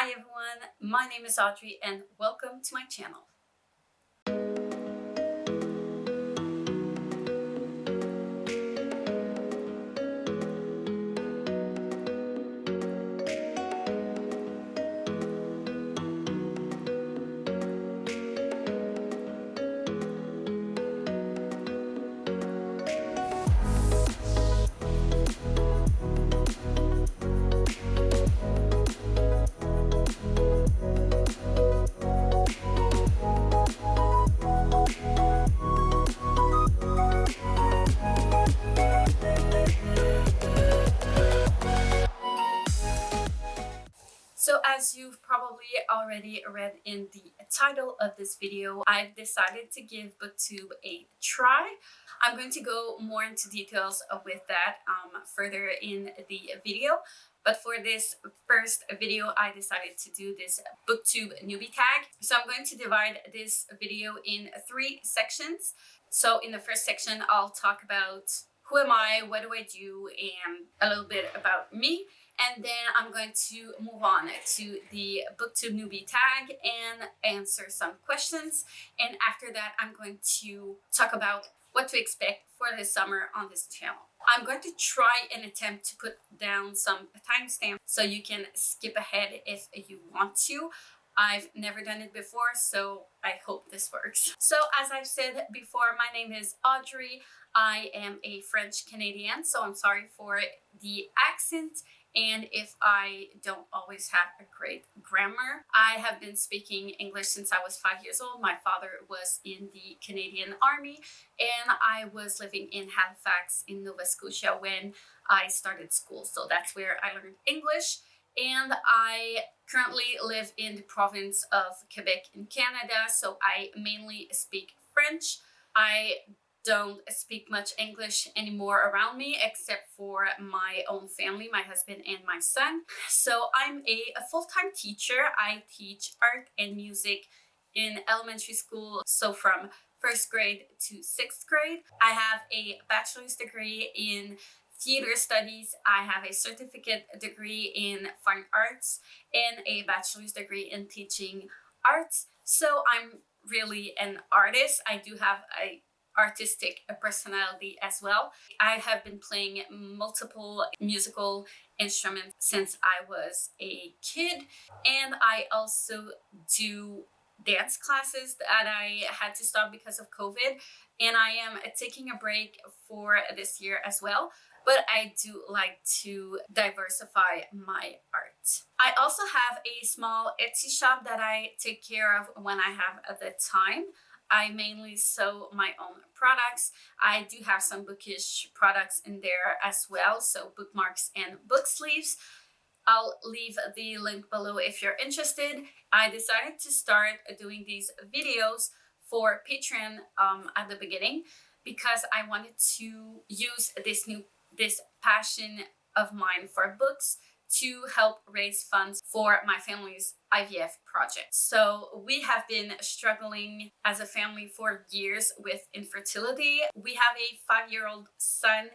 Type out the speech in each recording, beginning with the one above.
Hi everyone, my name is Audrey and welcome to my channel. So as you've probably already read in the title of this video, I've decided to give Booktube a try. I'm going to go more into details with that further in the video. But for this first video, I decided to do this Booktube Newbie tag. So I'm going to divide this video in 3 sections. So in the first section, I'll talk about who am I, what do I do, and a little bit about me. And then I'm going to move on to the Booktube Newbie tag and answer some questions. And after that, I'm going to talk about what to expect for this summer on this channel. I'm going to try and attempt to put down some timestamps so you can skip ahead if you want to. I've never done it before, so I hope this works. So as I've said before, my name is Audrey. I am a French Canadian, so I'm sorry for the accent. And if I don't always have a great grammar, I have been speaking English since I was 5 years old. My father was in the Canadian Army, and I was living in Halifax in Nova Scotia when I started school. So that's where I learned English. And I currently live in the province of Quebec in Canada, so I mainly speak French. I don't speak much English anymore around me except for my own family, my husband and my son. So I'm a full-time teacher. I teach art and music in elementary school, so from 1st grade to 6th grade. I have a bachelor's degree in theater studies. I have a certificate degree in fine arts and a bachelor's degree in teaching arts. So I'm really an artist. I do have a artistic personality as well. I have been playing multiple musical instruments since I was a kid, and I also do dance classes that I had to stop because of COVID, and I am taking a break for this year as well. But I do like to diversify my art. I also have a small Etsy shop that I take care of when I have the time. I mainly sew my own products. I do have some bookish products in there as well, so bookmarks and book sleeves. I'll leave the link below if you're interested. I decided to start doing these videos for Patreon at the beginning because I wanted to use this passion of mine for books to help raise funds for my family's IVF project. So we have been struggling as a family for years with infertility. We have a 5-year-old son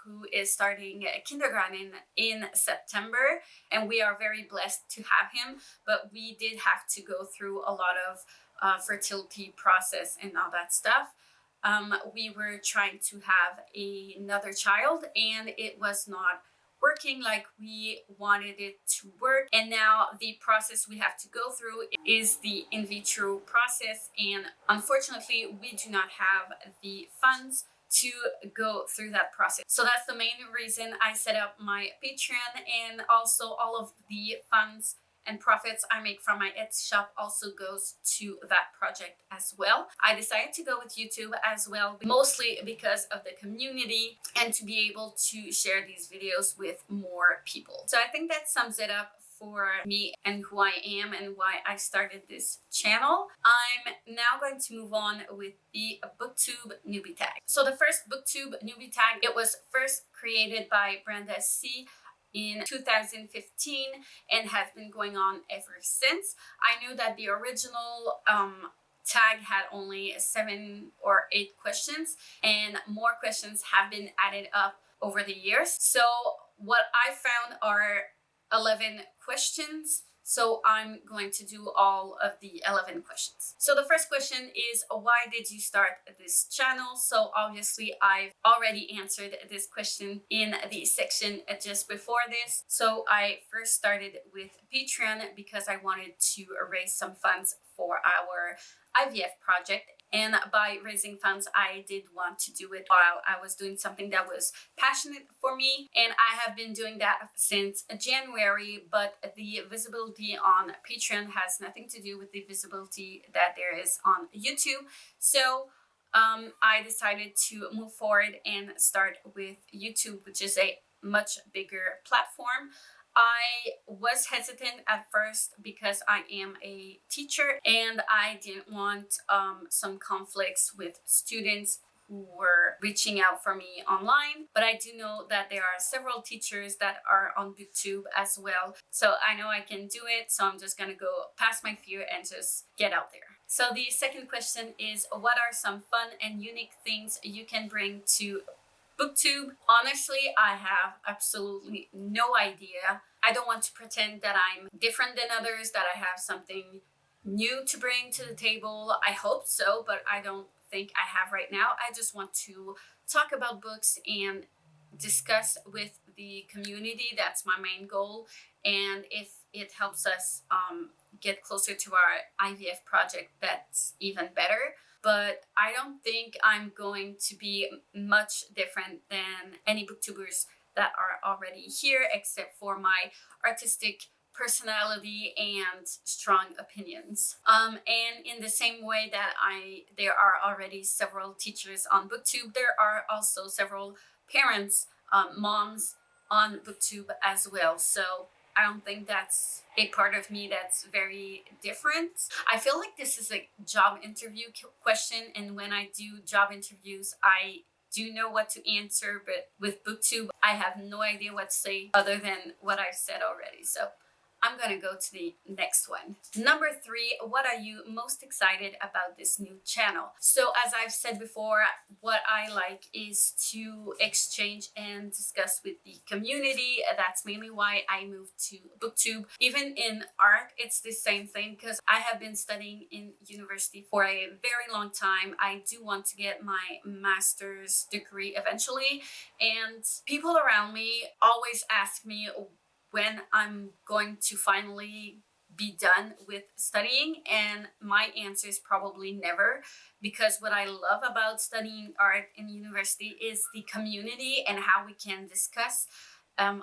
who is starting kindergarten in September, and we are very blessed to have him, but we did have to go through a lot of fertility process and all that stuff. We were trying to have another child, and it was not working like we wanted it to work. And now the process we have to go through is the in vitro process, and unfortunately we do not have the funds to go through that process. So that's the main reason I set up my Patreon, and also all of the funds and profits I make from my Etsy shop also goes to that project as well. I decided to go with YouTube as well, mostly because of the community and to be able to share these videos with more people. So I think that sums it up for me and who I am and why I started this channel. I'm now going to move on with the Booktube Newbie tag. So the first Booktube Newbie tag, it was first created by Brenda C. in 2015 and has been going on ever since. I knew that the original tag had only 7 or 8 questions, and more questions have been added up over the years. So what I found are 11 questions So I'm going to do all of the 11 questions. So the first question is, why did you start this channel? So obviously I've already answered this question in the section just before this. So I first started with Patreon because I wanted to raise some funds for our IVF project. And by raising funds, I did want to do it while I was doing something that was passionate for me. And I have been doing that since January, but the visibility on Patreon has nothing to do with the visibility that there is on YouTube. So I decided to move forward and start with YouTube, which is a much bigger platform. I was hesitant at first because I am a teacher and I didn't want some conflicts with students who were reaching out for me online. But I do know that there are several teachers that are on Booktube as well. So I know I can do it. So I'm just gonna go past my fear and just get out there. So the second question is, what are some fun and unique things you can bring to Booktube? Honestly, I have absolutely no idea. I don't want to pretend that I'm different than others, that I have something new to bring to the table. I hope so, but I don't think I have right now. I just want to talk about books and discuss with the community. That's my main goal. And if it helps us get closer to our IVF project, that's even better. But I don't think I'm going to be much different than any booktubers that are already here, except for my artistic personality and strong opinions. And in the same way that there are already several teachers on Booktube, there are also several parents, moms on Booktube as well. So I don't think that's a part of me that's very different. I feel like this is a job interview question, and when I do job interviews, I do know what to answer, but with Booktube, I have no idea what to say other than what I've said already. So I'm gonna go to the next one. Number 3, what are you most excited about this new channel? So as I've said before, what I like is to exchange and discuss with the community. That's mainly why I moved to Booktube. Even in art, it's the same thing because I have been studying in university for a very long time. I do want to get my master's degree eventually, and people around me always ask me when I'm going to finally be done with studying, and my answer is probably never, because what I love about studying art in university is the community and how we can discuss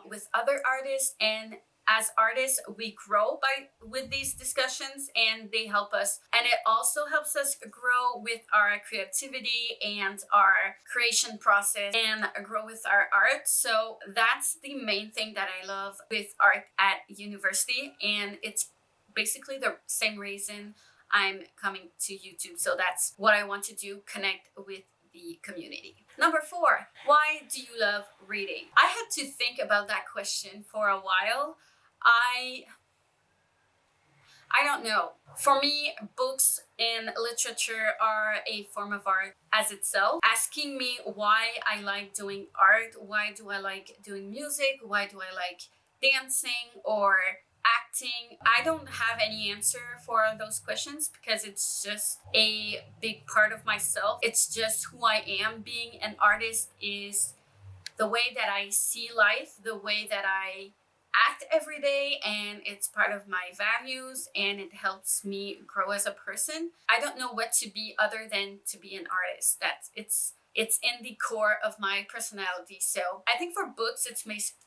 with other artists, and as artists we grow with these discussions and they help us, and it also helps us grow with our creativity and our creation process and grow with our art. So that's the main thing that I love with art at university, and it's basically the same reason I'm coming to YouTube. So that's what I want to do, connect with the community. Number 4, why do you love reading? I had to think about that question for a while. I don't know. For me, books and literature are a form of art as itself. Asking me why I like doing art, why do I like doing music, why do I like dancing or acting, I don't have any answer for those questions because it's just a big part of myself. It's just who I am. Being an artist is the way that I see life, the way that I act every day, and it's part of my values and it helps me grow as a person. I don't know what to be other than to be an artist. It's in the core of my personality. So I think for books,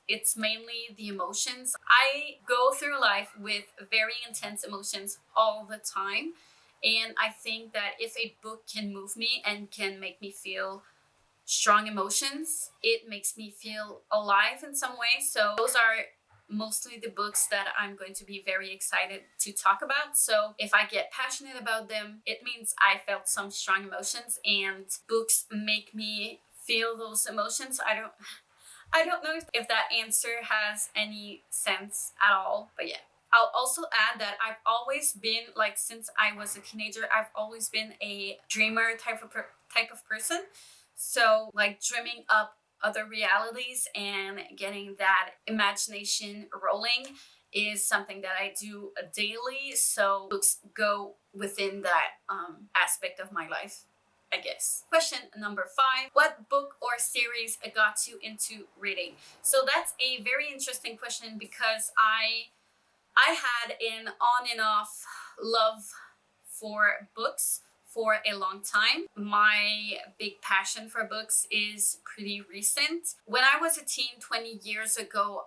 it's mainly the emotions. I go through life with very intense emotions all the time, and I think that if a book can move me and can make me feel strong emotions, it makes me feel alive in some way. So those are mostly the books that I'm going to be very excited to talk about. So if I get passionate about them, it means I felt some strong emotions, and books make me feel those emotions. I don't know if that answer has any sense at all, but yeah. I'll also add that I've always been, like, since I was a teenager, I've always been a dreamer type of person. So like dreaming up other realities and getting that imagination rolling is something that I do daily. So books go within that aspect of my life, I guess. Question number 5. What book or series got you into reading? So that's a very interesting question because I had an on and off love for books for a long time. My big passion for books is pretty recent. When I was a teen 20 years ago,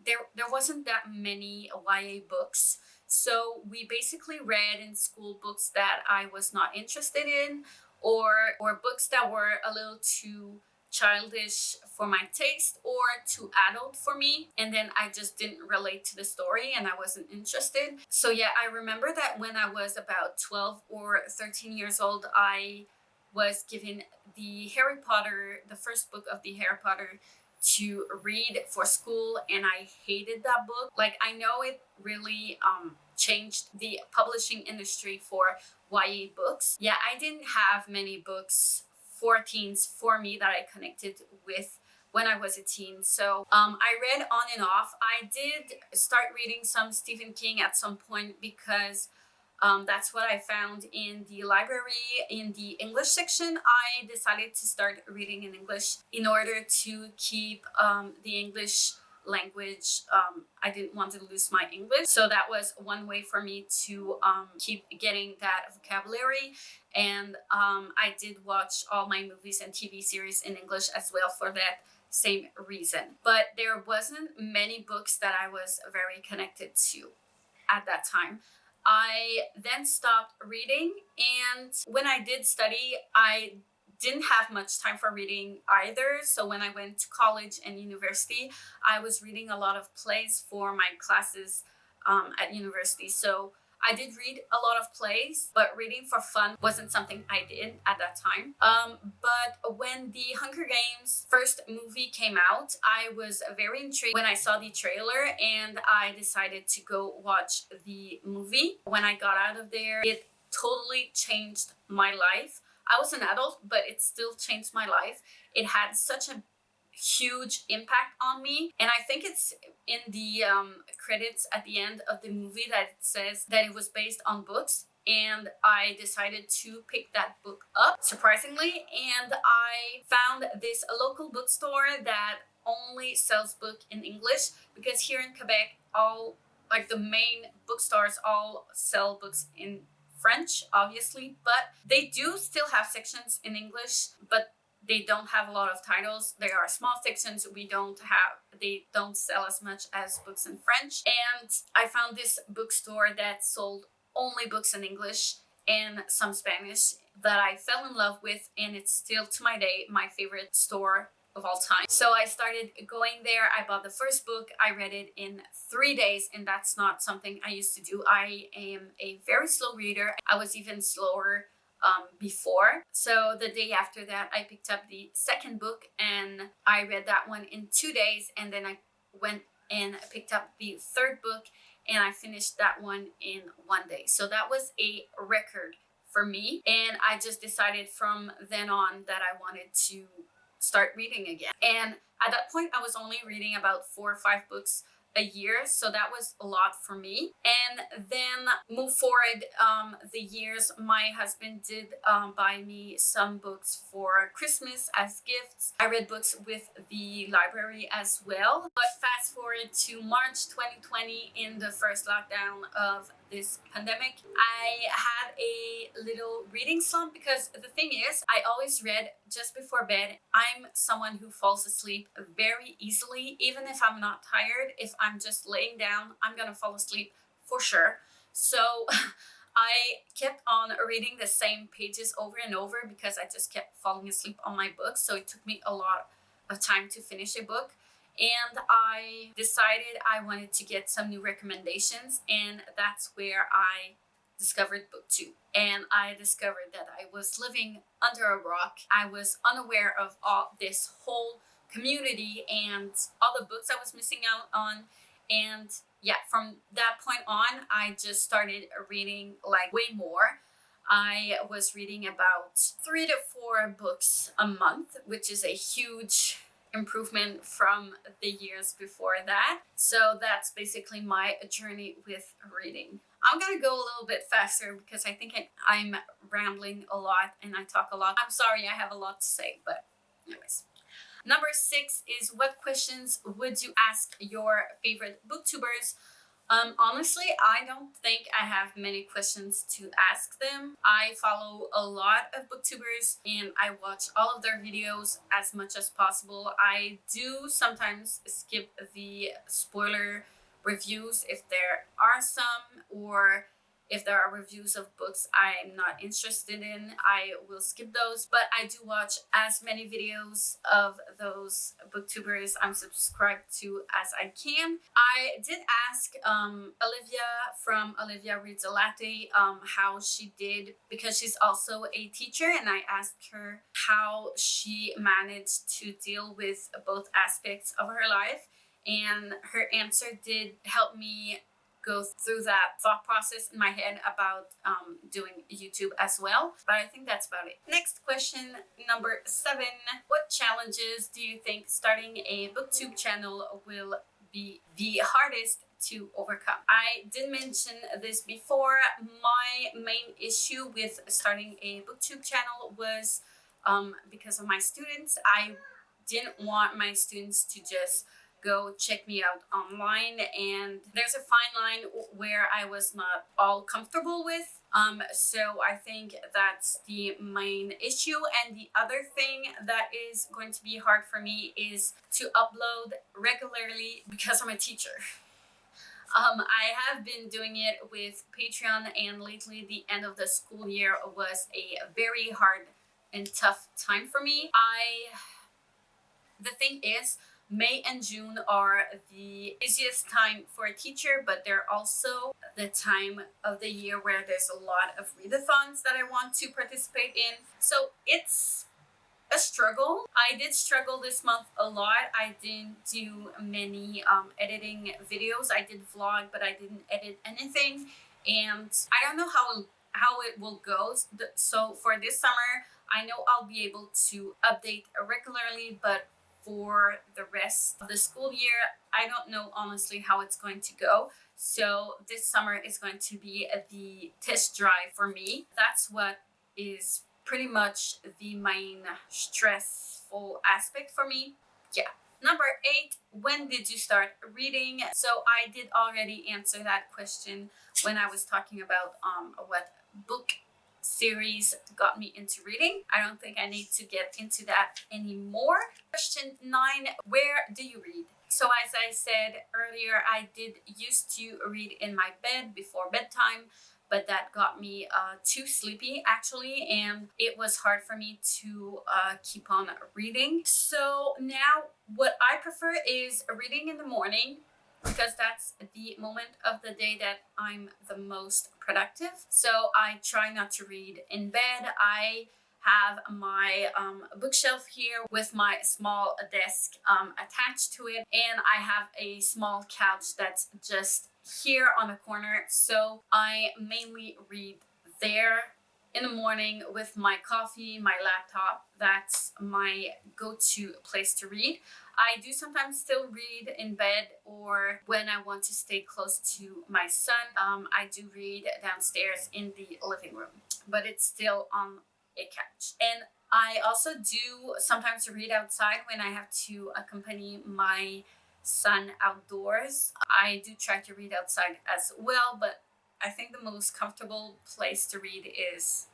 there wasn't that many YA books. So we basically read in school books that I was not interested in, or books that were a little too childish for my taste or too adult for me, and then I just didn't relate to the story and I wasn't interested. So yeah, I remember that when I was about 12 or 13 years old, I was given the first book of the Harry Potter to read for school, and I hated that book. Like, I know it really changed the publishing industry for YA books. Yeah, I didn't have many books for teens for me that I connected with when I was a teen. So I read on and off. I did start reading some Stephen King at some point because that's what I found in the library in the English section. I decided to start reading in English in order to keep the English language. I didn't want to lose my English, so that was one way for me to keep getting that vocabulary. And I did watch all my movies and TV series in English as well for that same reason. But there wasn't many books that I was very connected to at that time. I then stopped reading, and when I did study, I didn't have much time for reading either. So when I went to college and university, I was reading a lot of plays for my classes at university. So I did read a lot of plays, but reading for fun wasn't something I did at that time. But when the Hunger Games first movie came out, I was very intrigued when I saw the trailer, and I decided to go watch the movie. When I got out of there, it totally changed my life. I was an adult, but it still changed my life. It had such a huge impact on me, and I think it's in the credits at the end of the movie that it says that it was based on books, and I decided to pick that book up, surprisingly. And I found this local bookstore that only sells book in English, because here in Quebec, all like the main bookstores all sell books in French, obviously, but they do still have sections in English, but they don't have a lot of titles. There are small sections they don't sell as much as books in French. And I found this bookstore that sold only books in English and some Spanish that I fell in love with, and it's still to my day my favorite store of all time. So I started going there. I bought the first book. I read it in 3 days, and that's not something I used to do. I am a very slow reader. I was even slower before. So the day after that, I picked up the second book, and I read that one in 2 days, and then I went and picked up the third book, and I finished that one in 1 day. So that was a record for me, and I just decided from then on that I wanted to start reading again. And at that point, I was only reading about 4 or 5 books a year, so that was a lot for me. And then move forward the years, my husband did buy me some books for Christmas as gifts. I read books with the library as well. But fast forward to March 2020, in the first lockdown of this pandemic, I had a little reading slump, because the thing is, I always read just before bed. I'm someone who falls asleep very easily, even if I'm not tired. If I'm just laying down, I'm gonna fall asleep for sure. So I kept on reading the same pages over and over because I just kept falling asleep on my books. So it took me a lot of time to finish a book. And I decided I wanted to get some new recommendations, and that's where I discovered Booktube. And I discovered that I was living under a rock. I was unaware of all this whole community and all the books I was missing out on. And yeah, from that point on, I just started reading like way more. I was reading about 3 to 4 books a month, which is a huge improvement from the years before that. So that's basically my journey with reading. I'm gonna go a little bit faster because I think I'm rambling a lot and I talk a lot. I'm sorry, I have a lot to say, but anyways. Number 6 is, what questions would you ask your favorite booktubers? Honestly, I don't think I have many questions to ask them. I follow a lot of booktubers and I watch all of their videos as much as possible. I do sometimes skip the spoiler reviews if there are some, or if there are reviews of books I'm not interested in, I will skip those. But I do watch as many videos of those booktubers I'm subscribed to as I can. I did ask Olivia from Olivia Reads a Latte how she did, because she's also a teacher, and I asked her how she managed to deal with both aspects of her life. And her answer did help me go through that thought process in my head about doing YouTube as well. But I think that's about it. Next question, number 7. What challenges do you think starting a booktube channel will be the hardest to overcome? I did mention this before. My main issue with starting a booktube channel was because of my students. I didn't want my students to just go check me out online, and there's a fine line where I was not all comfortable with. So I think that's the main issue. And the other thing that is going to be hard for me is to upload regularly because I'm a teacher. I have been doing it with Patreon, and lately the end of the school year was a very hard and tough time for me. The thing is, May and June are the busiest time for a teacher, but they're also the time of the year where there's a lot of readathons that I want to participate in. So it's a struggle. I did struggle this month a lot. I didn't do many editing videos. I did vlog, but I didn't edit anything. And I don't know how it will go. So for this summer, I know I'll be able to update regularly, but for the rest of the school year, I don't know honestly how it's going to go. So this summer is going to be the test drive for me. That's what is pretty much the main stressful aspect for me. Yeah. Number 8, when did you start reading? So I did already answer that question when I was talking about what book series got me into reading. I don't think I need to get into that anymore. Question 9, where do you read? So as I said earlier, I did used to read in my bed before bedtime, but that got me too sleepy actually, and it was hard for me to keep on reading. So now what I prefer is reading in the morning, because that's the moment of the day that I'm the most productive. So I try not to read in bed. I have my bookshelf here with my small desk attached to it, and I have a small couch that's just here on the corner. So I mainly read there in the morning with my coffee, my laptop. That's my go-to place to read. I do sometimes still read in bed, or when I want to stay close to my son, I do read downstairs in the living room, but it's still on a couch. And I also do sometimes read outside when I have to accompany my son outdoors. I do try to read outside as well, but I think the most comfortable place to read is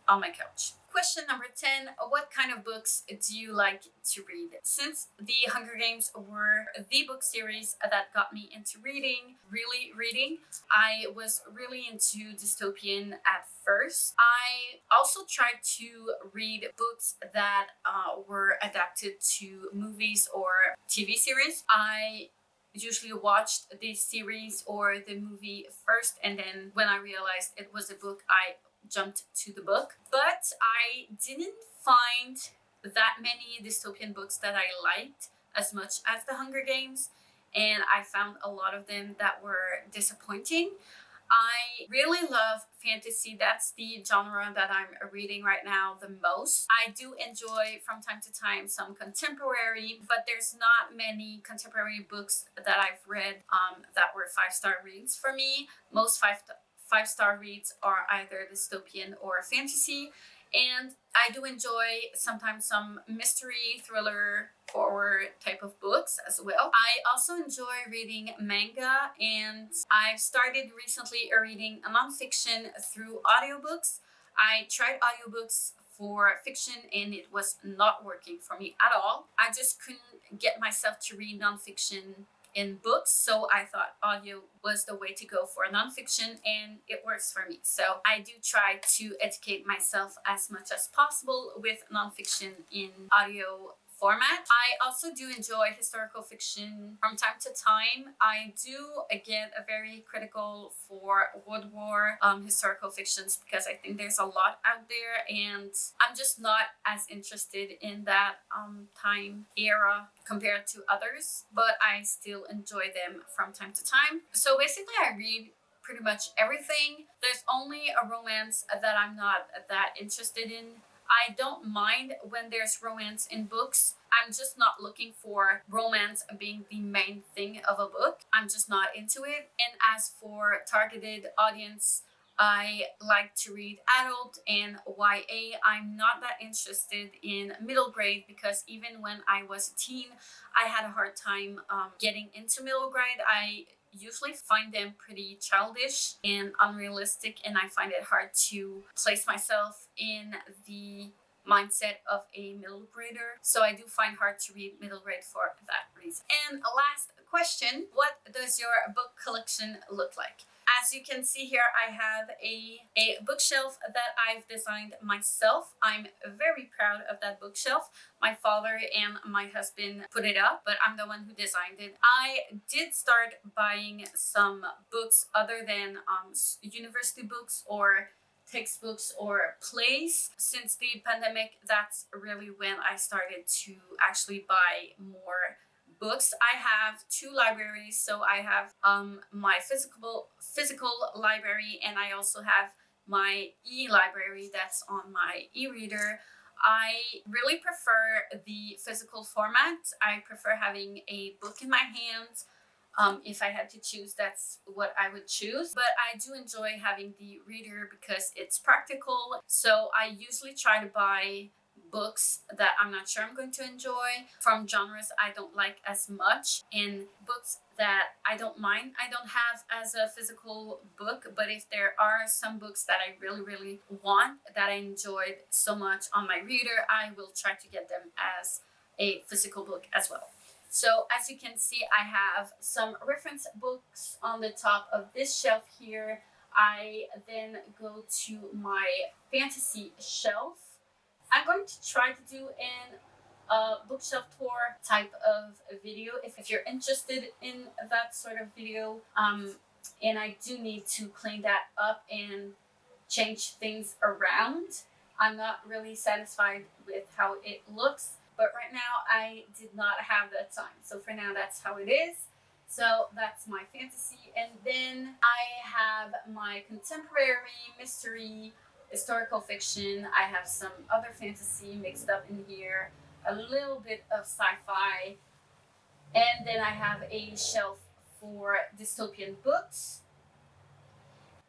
on my couch. Question number 10, what kind of books do you like to read? Since the Hunger Games were the book series that got me into really reading, I was really into dystopian at first. I also tried to read books that were adapted to movies or TV series. I usually watched the series or the movie first, and then when I realized it was a book, I jumped to the book. But I didn't find that many dystopian books that I liked as much as the Hunger Games, and I found a lot of them that were disappointing. I really love fantasy. That's the genre that I'm reading right now the most. I do enjoy from time to time some contemporary, but there's not many contemporary books that I've read that were five-star reads for me. Most five-star reads are either dystopian or fantasy. And I do enjoy sometimes some mystery, thriller, horror type of books as well. I also enjoy reading manga, and I've started recently reading a nonfiction through audiobooks. I tried audiobooks for fiction and it was not working for me at all. I just couldn't get myself to read nonfiction in books, so I thought audio was the way to go for nonfiction, and it works for me. So I do try to educate myself as much as possible with nonfiction in audio format. I also do enjoy historical fiction from time to time. I do get a very critical for World War historical fictions because I think there's a lot out there, and I'm just not as interested in that time era compared to others, but I still enjoy them from time to time. So basically, I read pretty much everything. There's only a romance that I'm not that interested in. I don't mind when there's romance in books. I'm just not looking for romance being the main thing of a book. I'm just not into it. And as for targeted audience, I like to read adult and YA. I'm not that interested in middle grade because even when I was a teen, I had a hard time getting into middle grade. I usually find them pretty childish and unrealistic, and I find it hard to place myself in the mindset of a middle grader. So I do find hard to read middle grade for that reason. And a last question, what does your book collection look like? As you can see here, I have a bookshelf that I've designed myself. I'm very proud of that bookshelf. My father and my husband put it up, but I'm the one who designed it. I did start buying some books other than university books or textbooks or plays. Since the pandemic, that's really when I started to actually buy more books. I have two libraries, so I have my physical library, and I also have my e-library that's on my e-reader. I really prefer the physical format. I prefer having a book in my hands. If I had to choose, that's what I would choose. But I do enjoy having the reader because it's practical. So I usually try to buy books that I'm not sure I'm going to enjoy from genres I don't like as much, and books that I don't mind. I don't have as a physical book, but if there are some books that I really want that I enjoyed so much on my reader, I will try to get them as a physical book as well. So as you can see, I have some reference books on the top of this shelf here. I then go to my fantasy shelf. I'm going to try to do an bookshelf tour type of video if you're interested in that sort of video. And I do need to clean that up and change things around. I'm not really satisfied with how it looks, but right now I did not have that time. So for now, that's how it is. So that's my fantasy. And then I have my contemporary, mystery, historical fiction. I have some other fantasy mixed up in here, a little bit of sci-fi, and then I have a shelf for dystopian books.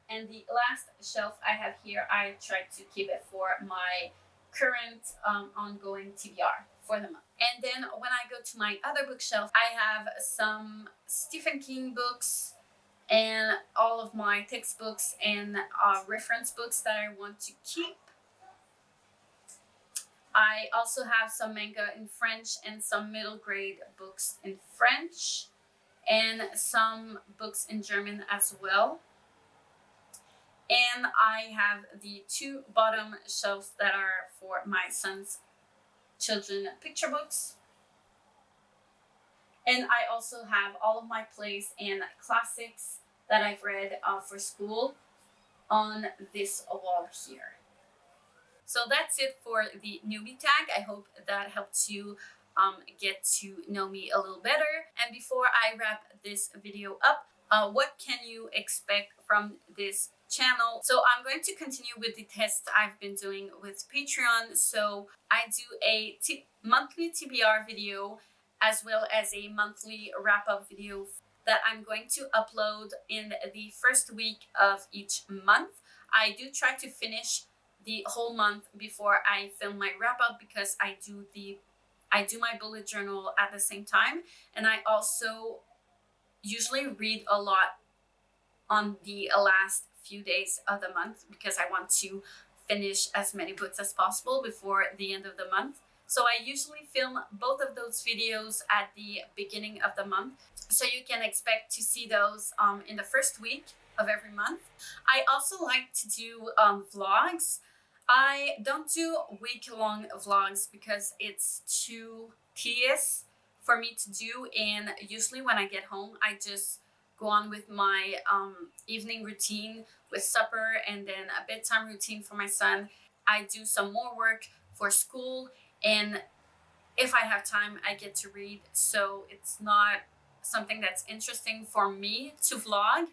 And the last shelf I have here, I tried to keep it for my current ongoing TBR for the month. And then when I go to my other bookshelf, I have some Stephen King books and all of my textbooks and reference books that I want to keep. I also have some manga in French and some middle grade books in French and some books in German as well. And I have the two bottom shelves that are for my son's children picture books. And I also have all of my plays and classics that I've read for school on this wall here. So that's it for the newbie tag. I hope that helped you get to know me a little better. And before I wrap this video up, what can you expect from this channel. So I'm going to continue with the tests I've been doing with Patreon. So I do a monthly TBR video as well as a monthly wrap-up video that I'm going to upload in the first week of each month. I do try to finish the whole month before I film my wrap-up, because I do my bullet journal at the same time, and I also usually read a lot on the last few days of the month, because I want to finish as many books as possible before the end of the month. So I usually film both of those videos at the beginning of the month. So you can expect to see those in the first week of every month. I also like to do vlogs. I don't do week-long vlogs because it's too tedious for me to do, and usually when I get home I just go on with my evening routine with supper and then a bedtime routine for my son. I do some more work for school, and if I have time I get to read, so it's not something that's interesting for me to vlog.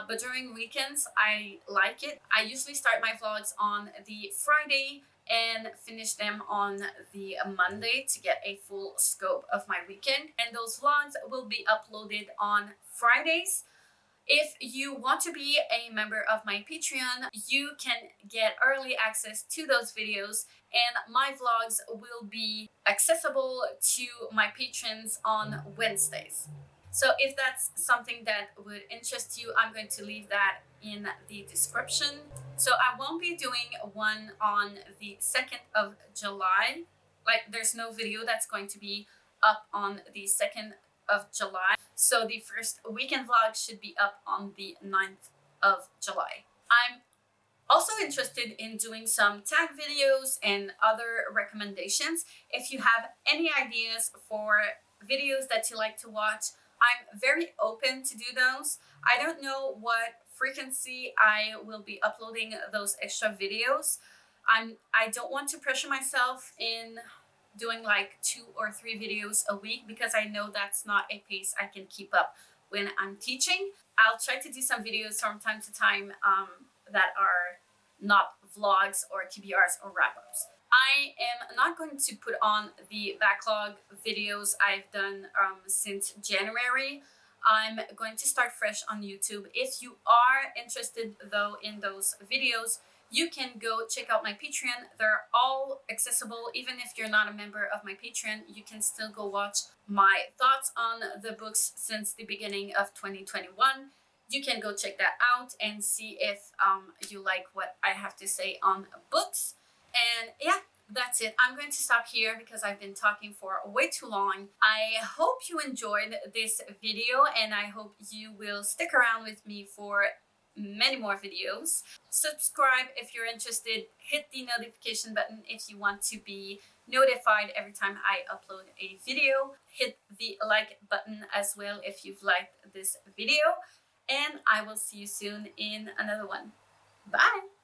But during weekends I like it. I usually start my vlogs on the Friday and finish them on the Monday to get a full scope of my weekend, and those vlogs will be uploaded on Fridays. If you want to be a member of my Patreon, you can get early access to those videos, and my vlogs will be accessible to my patrons on Wednesdays. So if that's something that would interest you, I'm going to leave that in the description. So I won't be doing one on the 2nd of July. Like, there's no video that's going to be up on the 2nd of July. So the first weekend vlog should be up on the 9th of July. I'm also interested in doing some tag videos and other recommendations. If you have any ideas for videos that you like to watch, I'm very open to do those. I don't know what frequency I will be uploading those extra videos. I don't want to pressure myself in doing like 2 or 3 videos a week, because I know that's not a pace I can keep up when I'm teaching. I'll try to do some videos from time to time that are not vlogs or TBRs or wrap-ups. I am not going to put on the backlog videos I've done since January. I'm going to start fresh on YouTube. If you are interested though in those videos, you can go check out my Patreon. They're all accessible. Even if you're not a member of my Patreon, you can still go watch my thoughts on the books since the beginning of 2021. You can go check that out and see if you like what I have to say on books. And yeah, that's it. I'm going to stop here because I've been talking for way too long. I hope you enjoyed this video, and I hope you will stick around with me for many more videos. Subscribe if you're interested. Hit the notification button if you want to be notified every time I upload a video. Hit the like button as well if you've liked this video. And I will see you soon in another one. Bye!